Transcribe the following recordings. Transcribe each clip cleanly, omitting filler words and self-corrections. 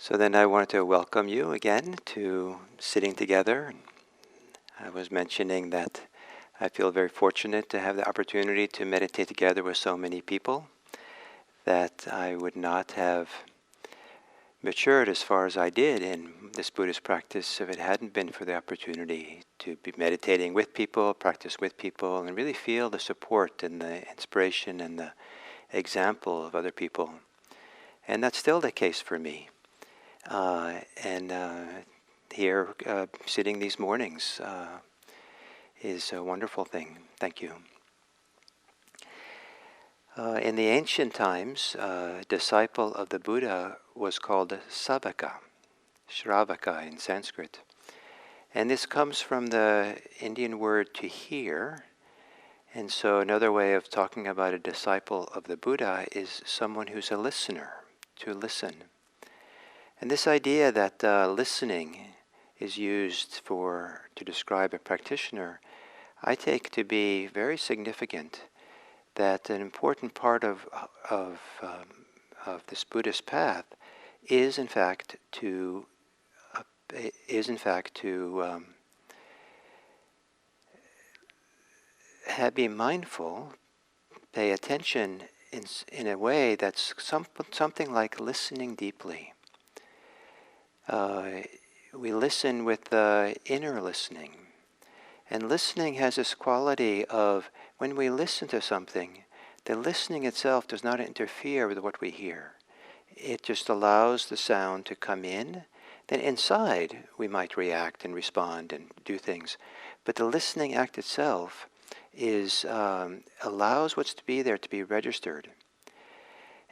So then I wanted to welcome you again to sitting together. I was mentioning that I feel very fortunate to have the opportunity to meditate together with so many people, that I would not have matured as far as I did in this Buddhist practice if it hadn't been for the opportunity to be meditating with people, practice with people, and really feel the support and the inspiration and the example of other people. And that's still the case for me. And here, sitting these mornings is a wonderful thing. Thank you. In the ancient times, a disciple of the Buddha was called Sabaka, Shravaka in Sanskrit. And this comes from the Indian word to hear. And so another way of talking about a disciple of the Buddha is someone who's a listener, to listen. And this idea that listening is used to describe a practitioner, I take to be very significant. That an important part of this Buddhist path is in fact to be mindful, pay attention in a way that's something like listening deeply. We listen with inner listening. And listening has this quality of, when we listen to something, the listening itself does not interfere with what we hear. It just allows the sound to come in. Then inside, we might react and respond and do things. But the listening act itself allows what's to be there to be registered.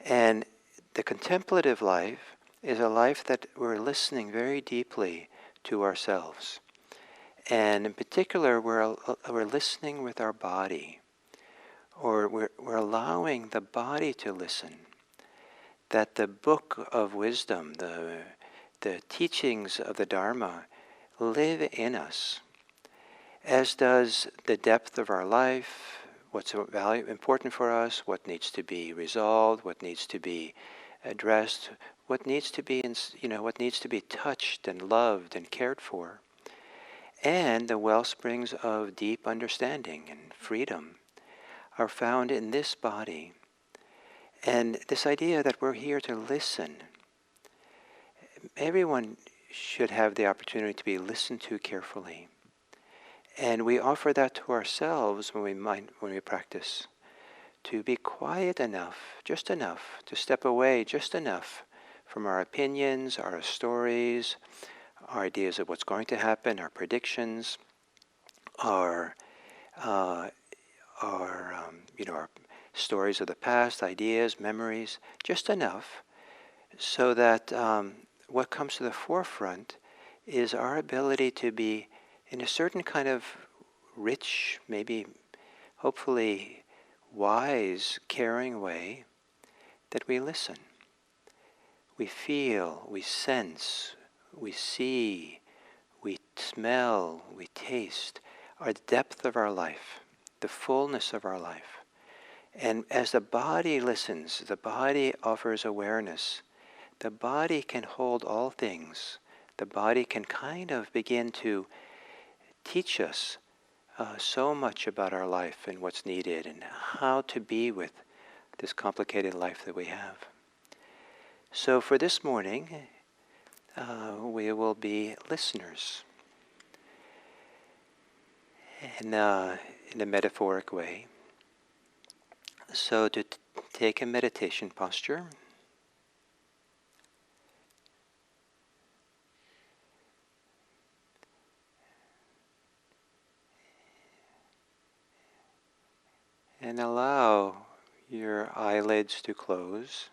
And the contemplative life is a life that we're listening very deeply to ourselves. And in particular, we're listening with our body, or we're allowing the body to listen. That the book of wisdom, the teachings of the Dharma, live in us, as does the depth of our life, what's important for us, what needs to be resolved, what needs to be addressed, what needs to be what needs to be touched and loved and cared for. And the wellsprings of deep understanding and freedom are found in this body. And this idea that we're here to listen, everyone should have the opportunity to be listened to carefully. And we offer that to ourselves when we practice, to be quiet enough, just enough, to step away just enough from our opinions, our stories, our ideas of what's going to happen, our predictions, our stories of the past, ideas, memories, just enough so that what comes to the forefront is our ability to be in a certain kind of rich, maybe hopefully wise, caring way, that we listen. We feel, we sense, we see, we smell, we taste, the depth of our life, the fullness of our life. And as the body listens, the body offers awareness. The body can hold all things. The body can kind of begin to teach us so much about our life and what's needed and how to be with this complicated life that we have. So for this morning, we will be listeners in a metaphoric way. So to take a meditation posture, and allow your eyelids to close.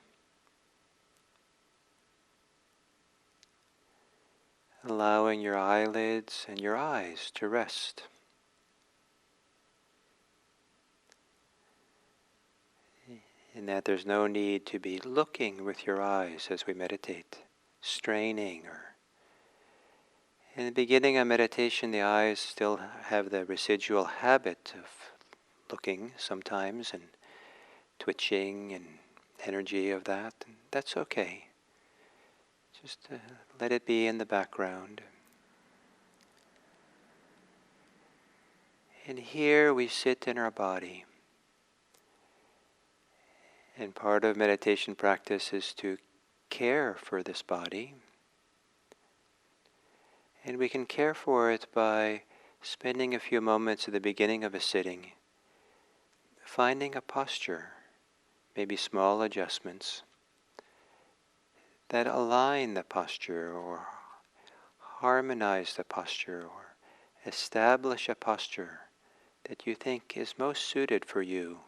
Allowing your eyelids and your eyes to rest. And that there's no need to be looking with your eyes as we meditate, straining or... In the beginning of meditation, the eyes still have the residual habit of looking sometimes and twitching and energy of that, and that's okay. Just let it be in the background. And here we sit in our body. And part of meditation practice is to care for this body. And we can care for it by spending a few moments at the beginning of a sitting, finding a posture, maybe small adjustments, that align the posture or harmonize the posture or establish a posture that you think is most suited for you.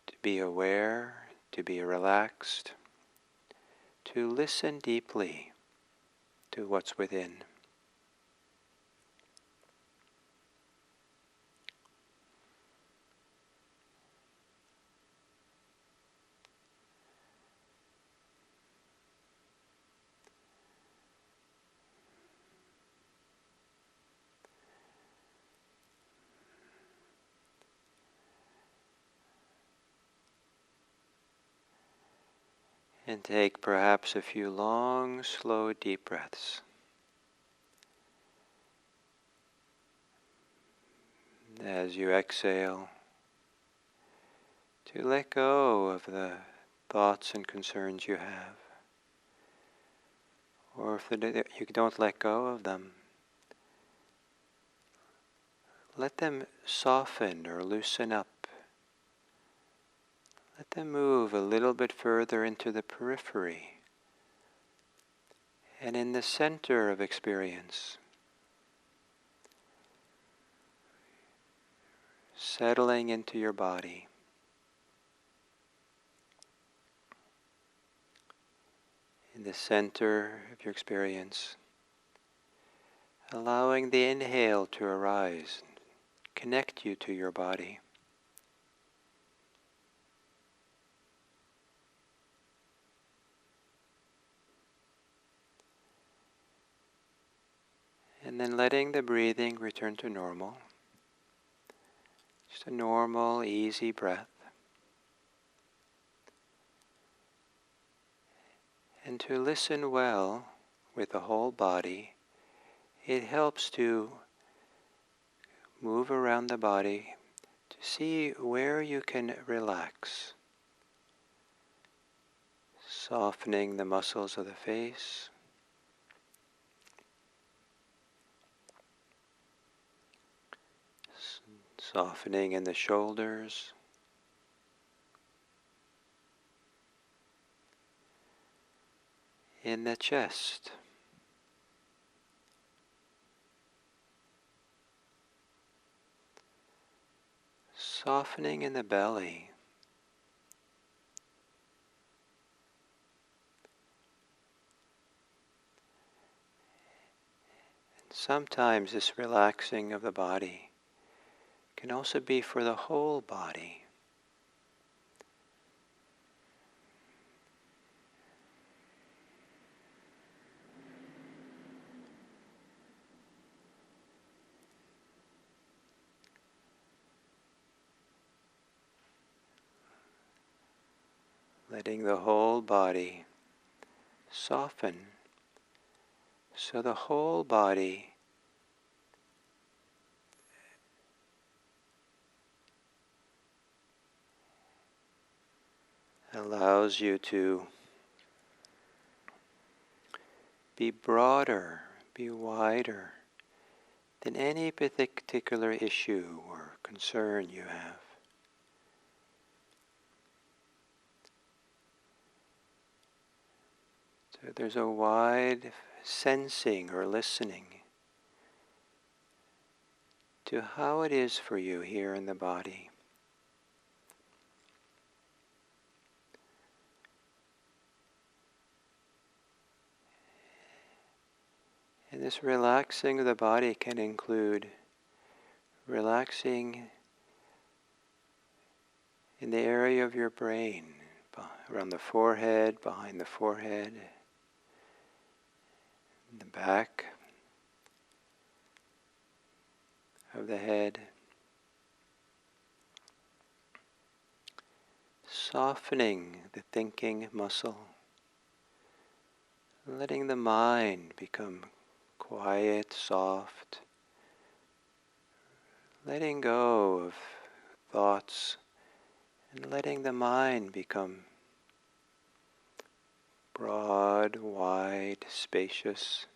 To be aware, to be relaxed, to listen deeply to what's within. And take perhaps a few long, slow, deep breaths. As you exhale, to let go of the thoughts and concerns you have. Or if you don't let go of them, let them soften or loosen up. Let them move a little bit further into the periphery and in the center of experience, settling into your body. In the center of your experience, allowing the inhale to arise and connect you to your body. And then letting the breathing return to normal. Just a normal, easy breath. And to listen well with the whole body, it helps to move around the body to see where you can relax. Softening the muscles of the face. Softening in the shoulders. In the chest. Softening in the belly. And sometimes this relaxing of the body can also be for the whole body. Letting the whole body soften so the whole body allows you to be broader, be wider than any particular issue or concern you have. So there's a wide sensing or listening to how it is for you here in the body. And this relaxing of the body can include relaxing in the area of your brain, around the forehead, behind the forehead, in the back of the head. softening the thinking muscle, letting the mind become quiet, soft, letting go of thoughts and letting the mind become broad, wide, spacious.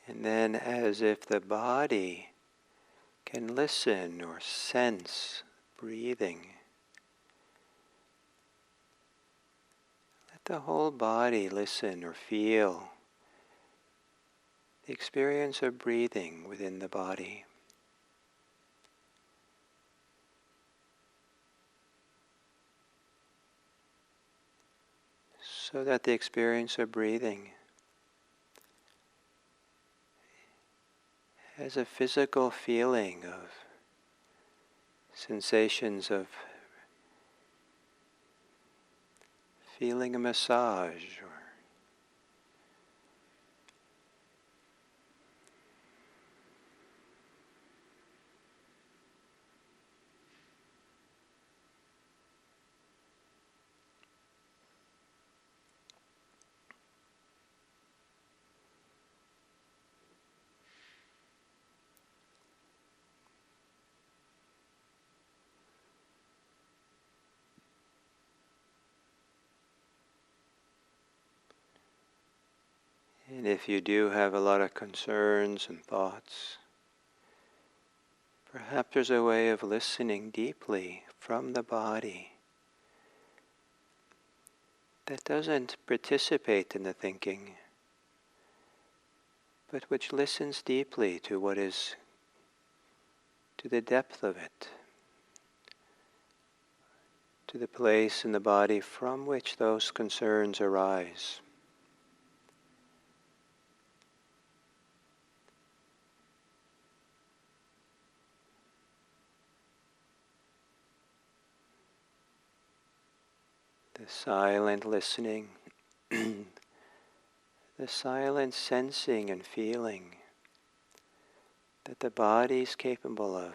And then, as if the body can listen or sense breathing, let the whole body listen or feel the experience of breathing within the body. So that the experience of breathing has a physical feeling of sensations of feeling a massage or and if you do have a lot of concerns and thoughts, perhaps there's a way of listening deeply from the body that doesn't participate in the thinking, but which listens deeply to what is, to the depth of it, to the place in the body from which those concerns arise. The silent listening, the silent sensing and feeling that the body is capable of.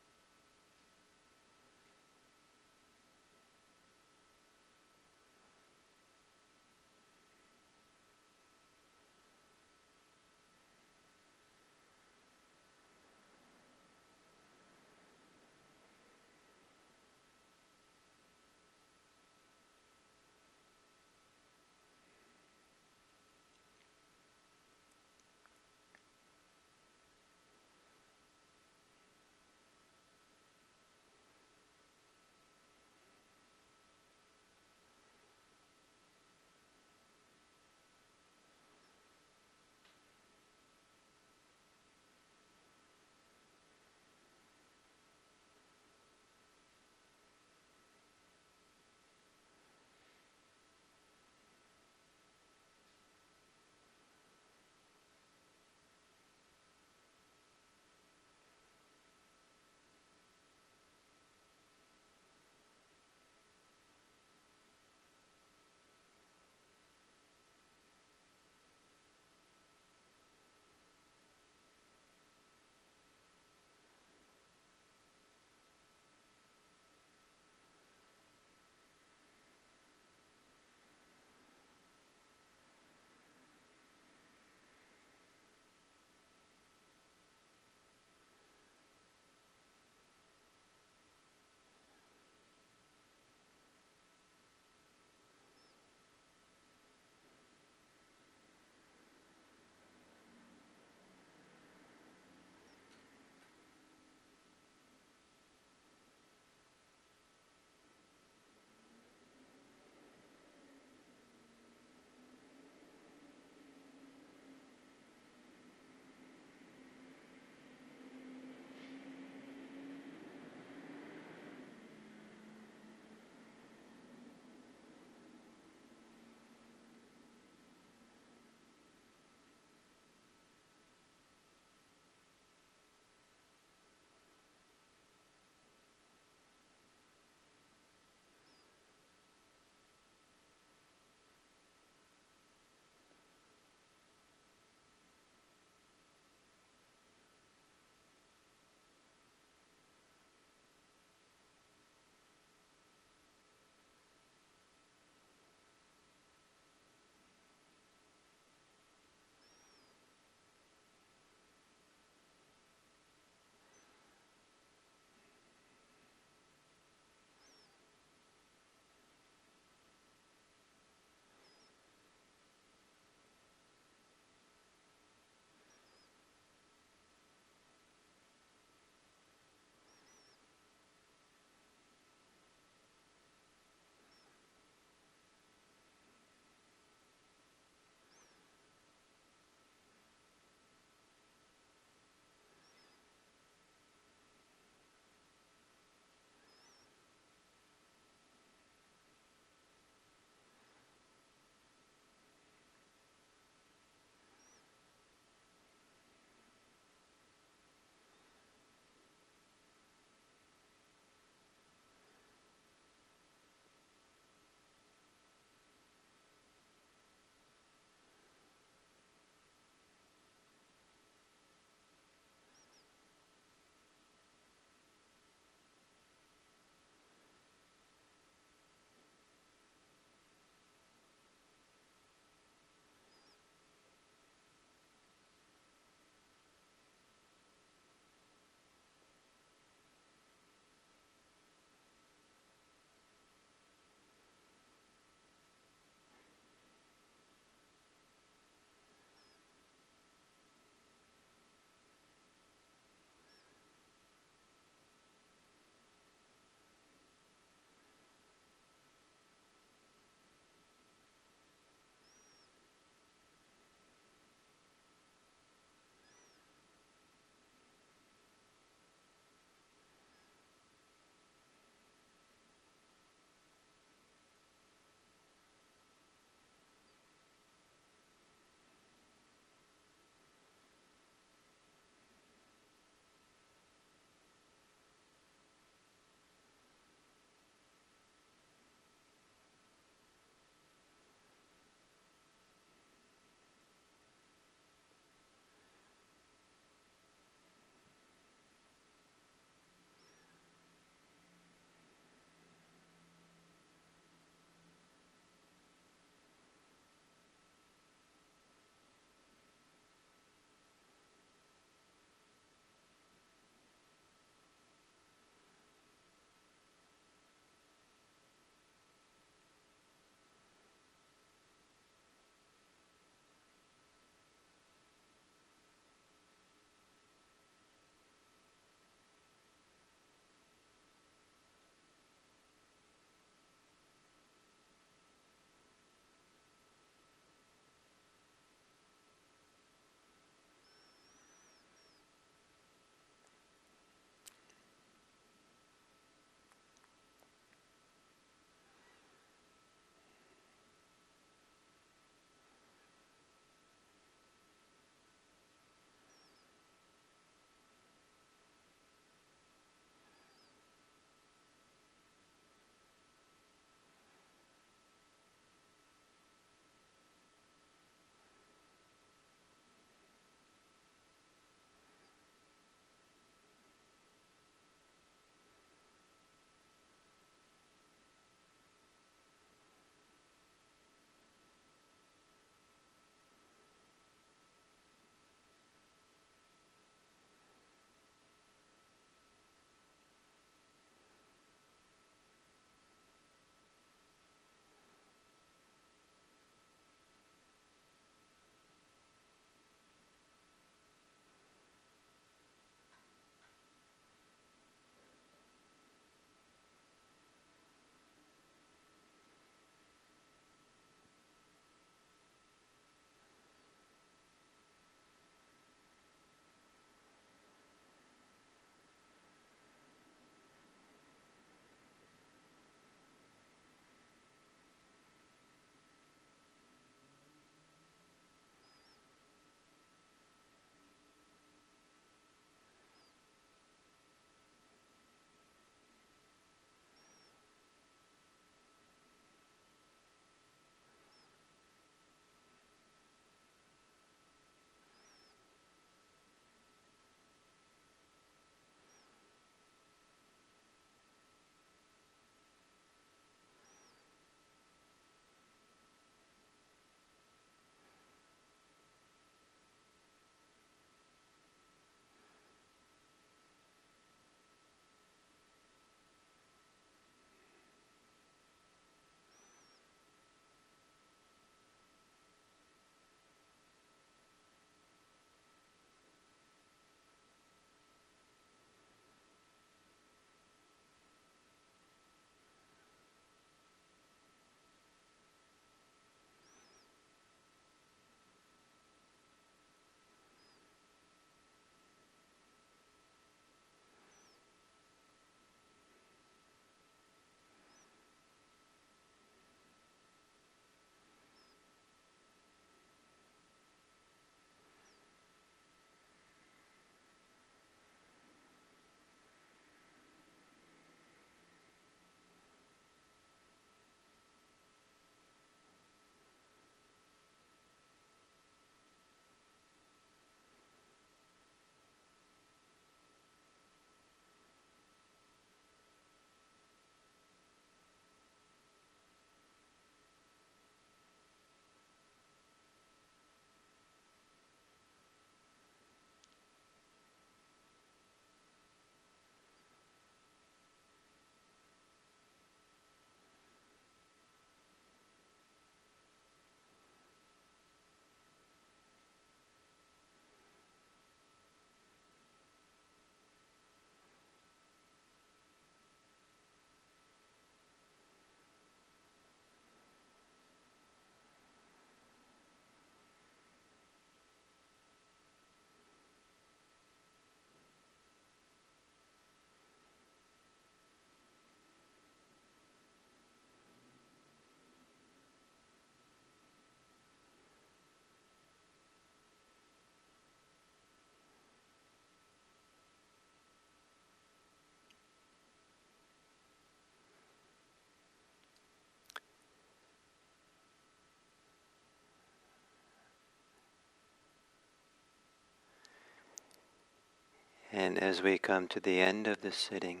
And as we come to the end of the sitting,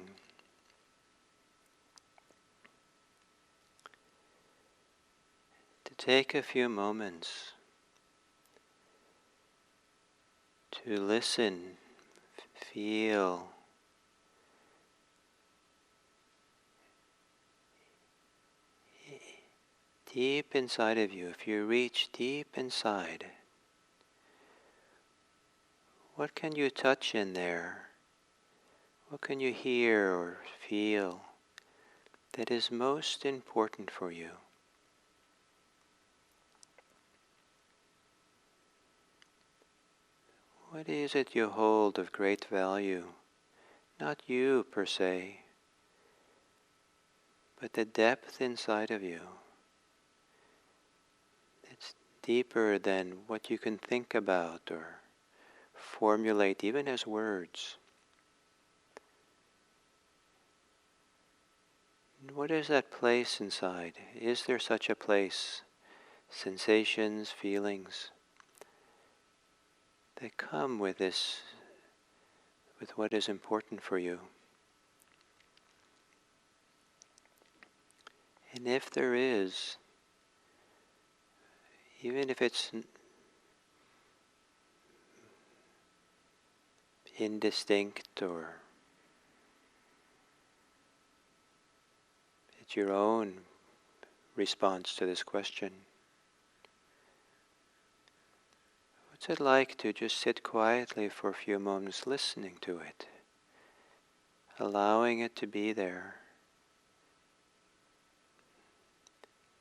to take a few moments to listen, feel, deep inside of you. If you reach deep inside, what can you touch in there? What can you hear or feel that is most important for you? What is it you hold of great value? Not you per se, but the depth inside of you. It's deeper than what you can think about or formulate even as words. What is that place inside? Is there such a place? Sensations, feelings that come with this, with what is important for you. And if there is, even if it's indistinct or it's your own response to this question, what's it like to just sit quietly for a few moments listening to it, allowing it to be there,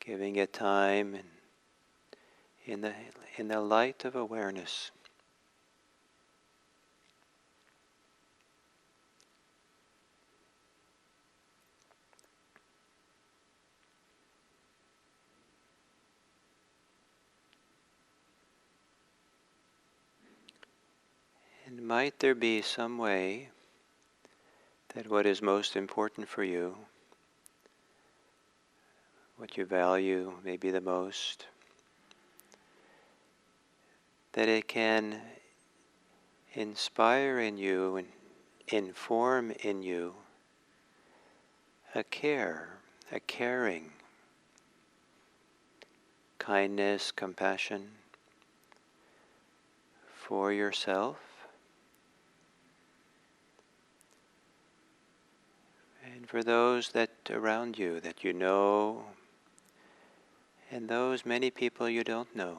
giving it time and in the light of awareness. And might there be some way that what is most important for you, what you value maybe the most, that it can inspire in you and inform in you a care, a caring, kindness, compassion for yourself and for those that around you that you know and those many people you don't know.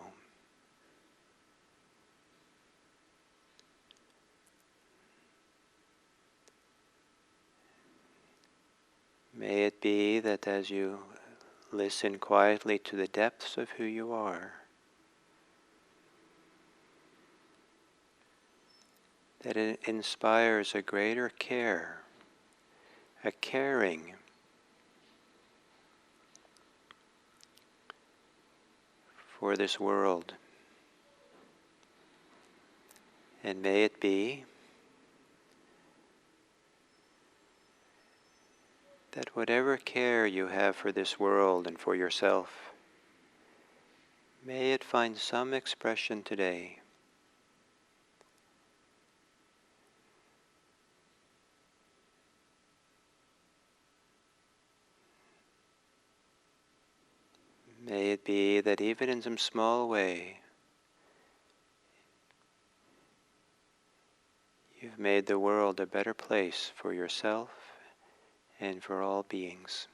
May it be that as you listen quietly to the depths of who you are, that it inspires a greater care, a caring for this world. And may it be that whatever care you have for this world and for yourself, may it find some expression today. May it be that even in some small way, you've made the world a better place for yourself and for all beings.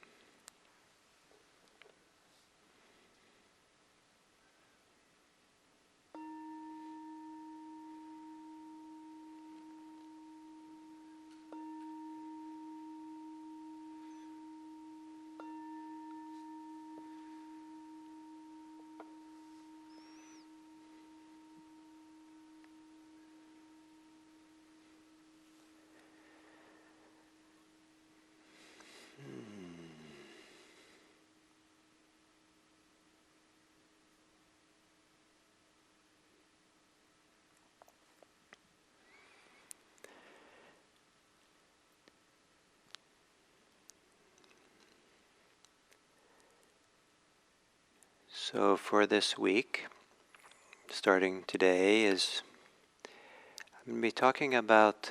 So for this week, starting today, I'm going to be talking about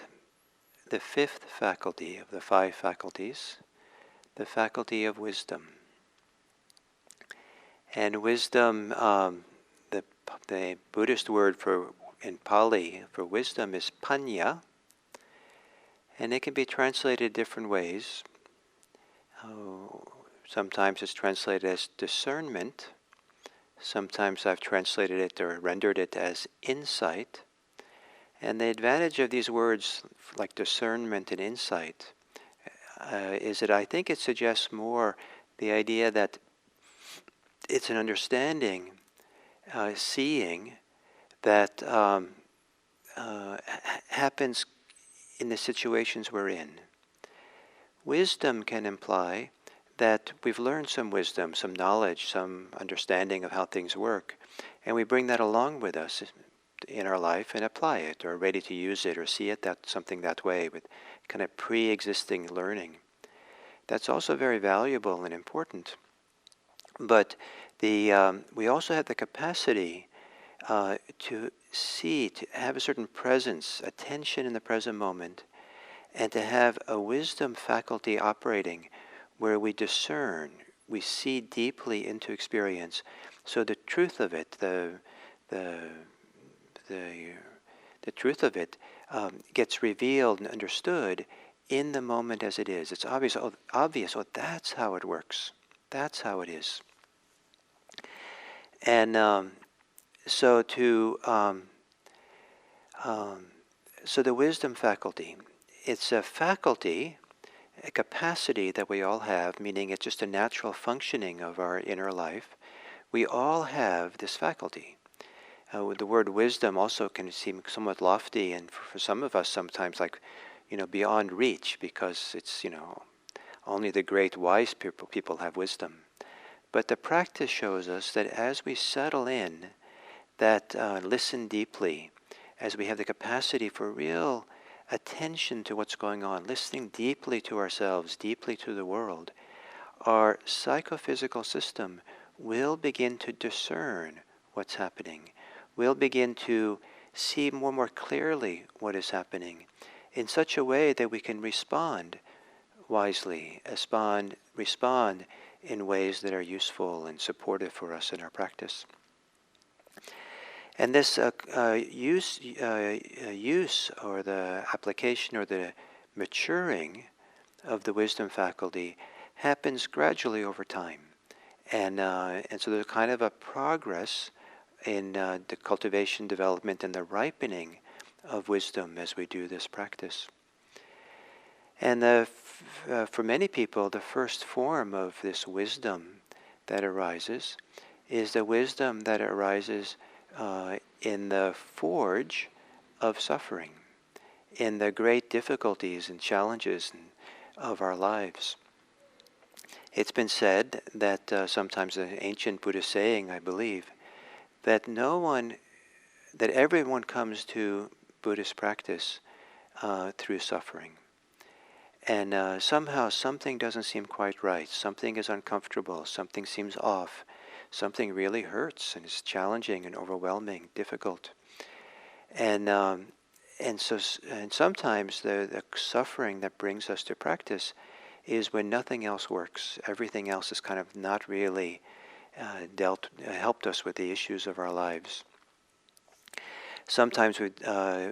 the fifth faculty of the five faculties, the faculty of wisdom. And wisdom, the Buddhist word in Pali for wisdom is Pañña, and it can be translated different ways. Sometimes it's translated as discernment. Sometimes I've translated it or rendered it as insight. And the advantage of these words, like discernment and insight, is that I think it suggests more the idea that it's an understanding, seeing, that happens in the situations we're in. Wisdom can imply that we've learned some wisdom, some knowledge, some understanding of how things work, and we bring that along with us in our life and apply it, or are ready to use it, or see it something that way, with kind of pre-existing learning. That's also very valuable and important. But we also have the capacity to see, to have a certain presence, attention in the present moment, and to have a wisdom faculty operating where we discern, we see deeply into experience. So the truth of it, the truth of it gets revealed and understood in the moment as it is. It's obvious. Oh, that's how it works. That's how it is. And so the wisdom faculty, it's a faculty, a capacity that we all have, meaning it's just a natural functioning of our inner life. We all have this faculty. The word wisdom also can seem somewhat lofty, and for some of us sometimes like, beyond reach, because it's, only the great wise people have wisdom. But the practice shows us that as we settle in, that listen deeply, as we have the capacity for real attention to what's going on, listening deeply to ourselves, deeply to the world, our psychophysical system will begin to discern what's happening. We'll begin to see more clearly what is happening in such a way that we can respond wisely, respond in ways that are useful and supportive for us in our practice. And this use or the application or the maturing of the wisdom faculty happens gradually over time. And so there's kind of a progress in the cultivation, development, and the ripening of wisdom as we do this practice. And for many people, the first form of this wisdom that arises is the wisdom that arises in the forge of suffering, in the great difficulties and challenges of our lives. It's been said that sometimes an ancient Buddhist saying, I believe, that everyone comes to Buddhist practice through suffering. And somehow something doesn't seem quite right. Something is uncomfortable. Something seems off. Something really hurts and is challenging and overwhelming, difficult. And sometimes the suffering that brings us to practice is when nothing else works. Everything else has kind of not really helped us with the issues of our lives. Sometimes I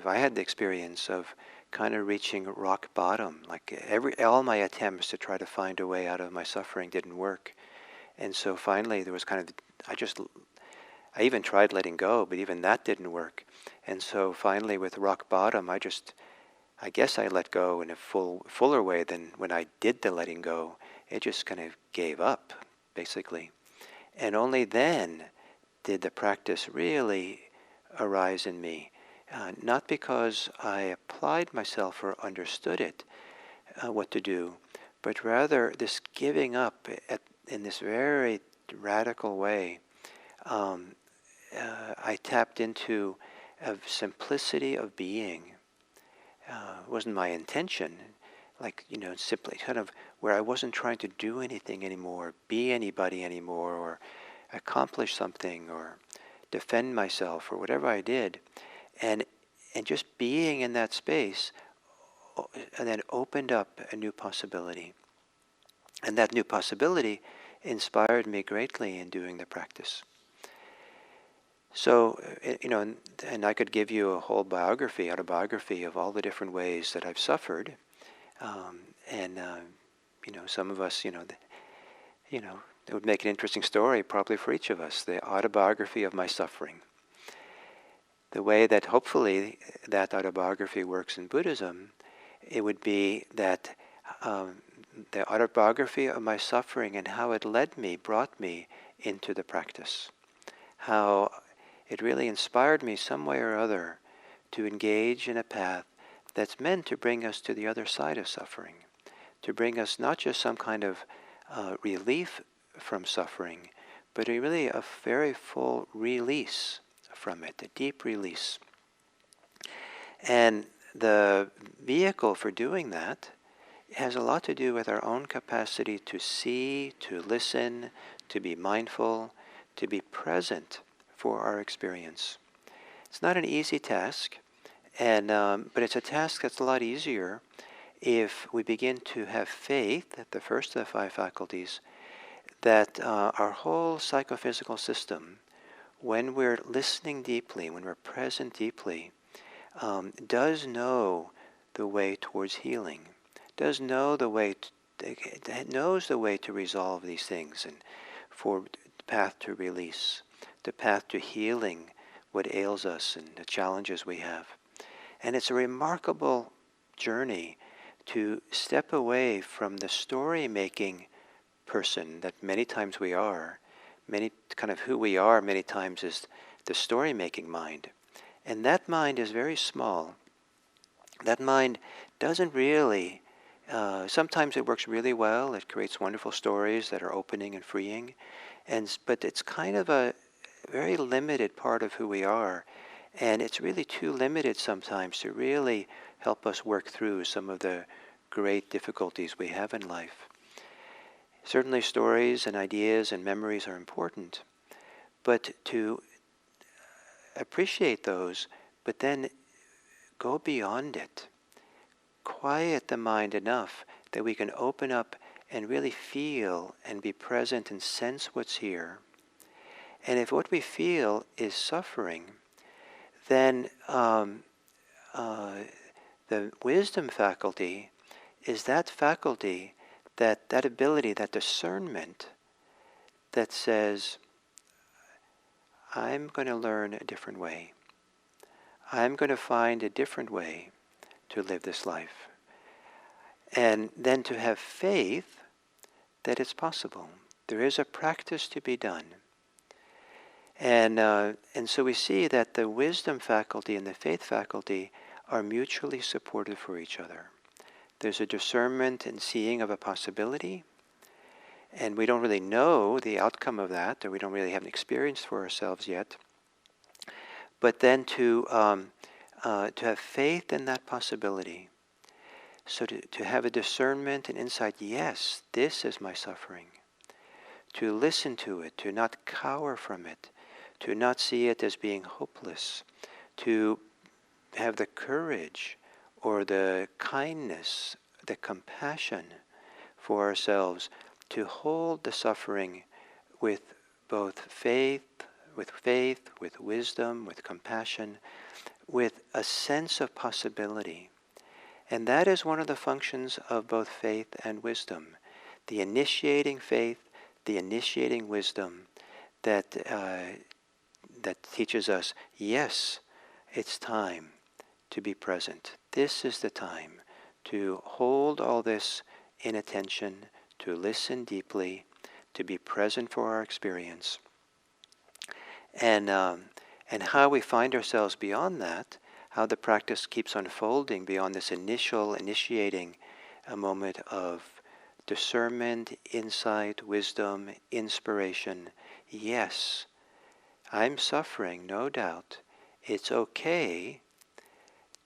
had the experience of kind of reaching rock bottom. Like all my attempts to try to find a way out of my suffering didn't work. And so finally there was I even tried letting go, but even that didn't work. And so finally with rock bottom, I guess I let go in a fuller way than when I did the letting go. It just kind of gave up, basically. And only then did the practice really arise in me. Not because I applied myself or understood it, what to do, but rather this giving up in this very radical way. I tapped into a simplicity of being. It wasn't my intention, simply kind of where I wasn't trying to do anything anymore, be anybody anymore, or accomplish something, or defend myself, or whatever I did. And just being in that space and then opened up a new possibility. And that new possibility inspired me greatly in doing the practice. So, and I could give you a whole autobiography of all the different ways that I've suffered. And some of us, it would make an interesting story probably for each of us, the autobiography of my suffering. The way that hopefully that autobiography works in Buddhism, it would be that the autobiography of my suffering and how it brought me into the practice. How it really inspired me some way or other to engage in a path that's meant to bring us to the other side of suffering, to bring us not just some kind of relief from suffering, but really a very full release from it, a deep release. And the vehicle for doing that has a lot to do with our own capacity to see, to listen, to be mindful, to be present for our experience. It's not an easy task, but it's a task that's a lot easier if we begin to have faith, at the first of the five faculties, that our whole psychophysical system, when we're listening deeply, when we're present deeply, does know the way towards healing, does know the way, knows the way to resolve these things, and for the path to release, the path to healing what ails us and the challenges we have. And it's a remarkable journey to step away from the story-making person that many times we are. Who we are many times is the story-making mind. And that mind is very small. That mind doesn't really, sometimes it works really well. It creates wonderful stories that are opening and freeing. But it's kind of a very limited part of who we are. And it's really too limited sometimes to really help us work through some of the great difficulties we have in life. Certainly stories and ideas and memories are important, but to appreciate those, but then go beyond it. Quiet the mind enough that we can open up and really feel and be present and sense what's here. And if what we feel is suffering, then the wisdom faculty is that faculty, that ability, that discernment that says, I'm going to learn a different way. I'm going to find a different way to live this life. And then to have faith that it's possible. There is a practice to be done. And so we see that the wisdom faculty and the faith faculty are mutually supportive for each other. There's a discernment and seeing of a possibility, and we don't really know the outcome of that, or we don't really have an experience for ourselves yet. But then to have faith in that possibility, so to have a discernment and insight, yes, this is my suffering. To listen to it, to not cower from it, to not see it as being hopeless, to have the courage or the kindness, the compassion for ourselves to hold the suffering with both faith, with wisdom, with compassion, with a sense of possibility. And that is one of the functions of both faith and wisdom. The initiating faith, the initiating wisdom that teaches us, yes, it's time to be present. This is the time to hold all this in attention, to listen deeply, to be present for our experience. And how we find ourselves beyond that, how the practice keeps unfolding beyond this initiating a moment of discernment, insight, wisdom, inspiration. Yes, I'm suffering, no doubt. It's okay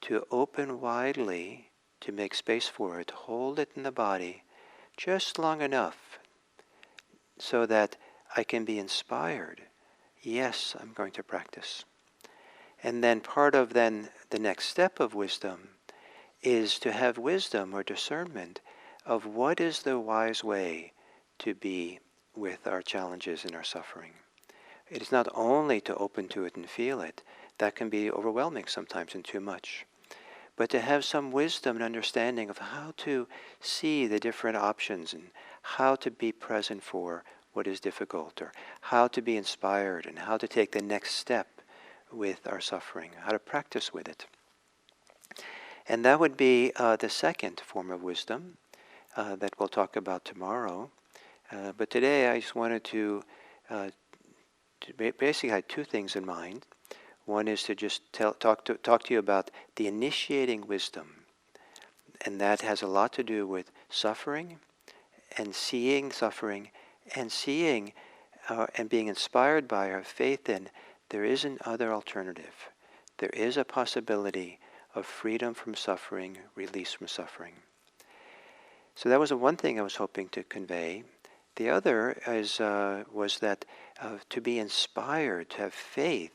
to open widely, to make space for it, hold it in the body just long enough so that I can be inspired. Yes, I'm going to practice. And then part of the next step of wisdom is to have wisdom or discernment of what is the wise way to be with our challenges and our suffering. It is not only to open to it and feel it. That can be overwhelming sometimes and too much. But to have some wisdom and understanding of how to see the different options and how to be present for what is difficult, or how to be inspired and how to take the next step with our suffering, how to practice with it. And that would be the second form of wisdom that we'll talk about tomorrow. But today I just wanted to basically had two things in mind. One is to just talk to you about the initiating wisdom, and that has a lot to do with suffering and seeing suffering and seeing and being inspired by our faith in there is an other alternative. There is a possibility of freedom from suffering, release from suffering. So that was the one thing I was hoping to convey. The other was that to be inspired, to have faith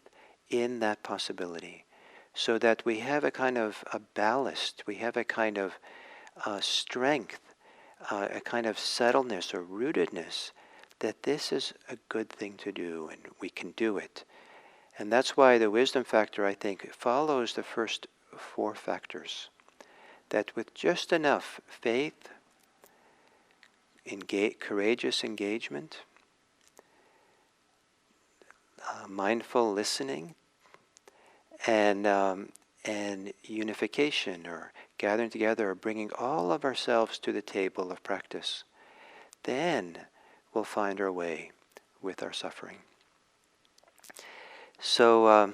in that possibility, so that we have a kind of a ballast, we have a kind of strength, a kind of settledness or rootedness, that this is a good thing to do and we can do it. And that's why the wisdom factor, I think, follows the first four factors. That with just enough faith, courageous engagement, mindful listening, and unification, or gathering together, or bringing all of ourselves to the table of practice, then we'll find our way with our suffering. So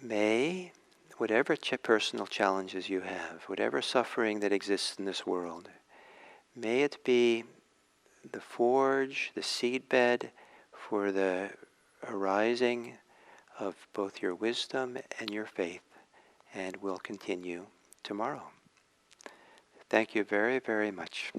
may whatever personal challenges you have, whatever suffering that exists in this world, may it be the forge, the seedbed for the arising of both your wisdom and your faith, and we'll continue tomorrow. Thank you very, very much.